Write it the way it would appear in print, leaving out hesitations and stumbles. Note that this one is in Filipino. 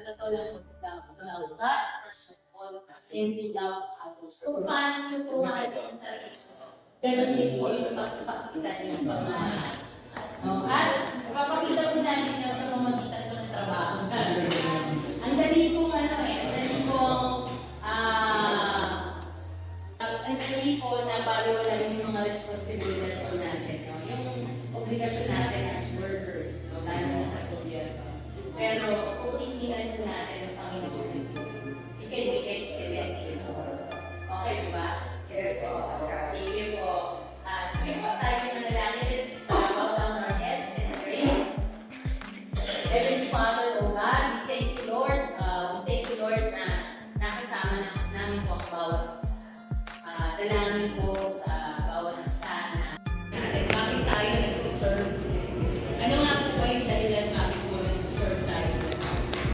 totoo lang pagkakauka, personal, hindi love others. So, paano nyo po makikita ang sarili ko? Ganon din po yung pagpapakita niyo sa mga at papakita po natin nyo sa pamamagitan ko ng trabaho. Ang dali pong ang dali po na baliwala rin yung mga responsibilidad po natin, no? Yung obligasyon natin as workers, no? Lalo sa gobyerno. Pero kung titingnan po natin ang Panginoon Jesus, ikay-ikay sila dito. Okay po ba? Yes. Sige po. Sige po tayo manalangin. Let's bow down our heads and pray. Heavenly Father, O God, we thank you, Lord. Thank you, Lord, na nakasama namin po ang bawat isa. Dalangin po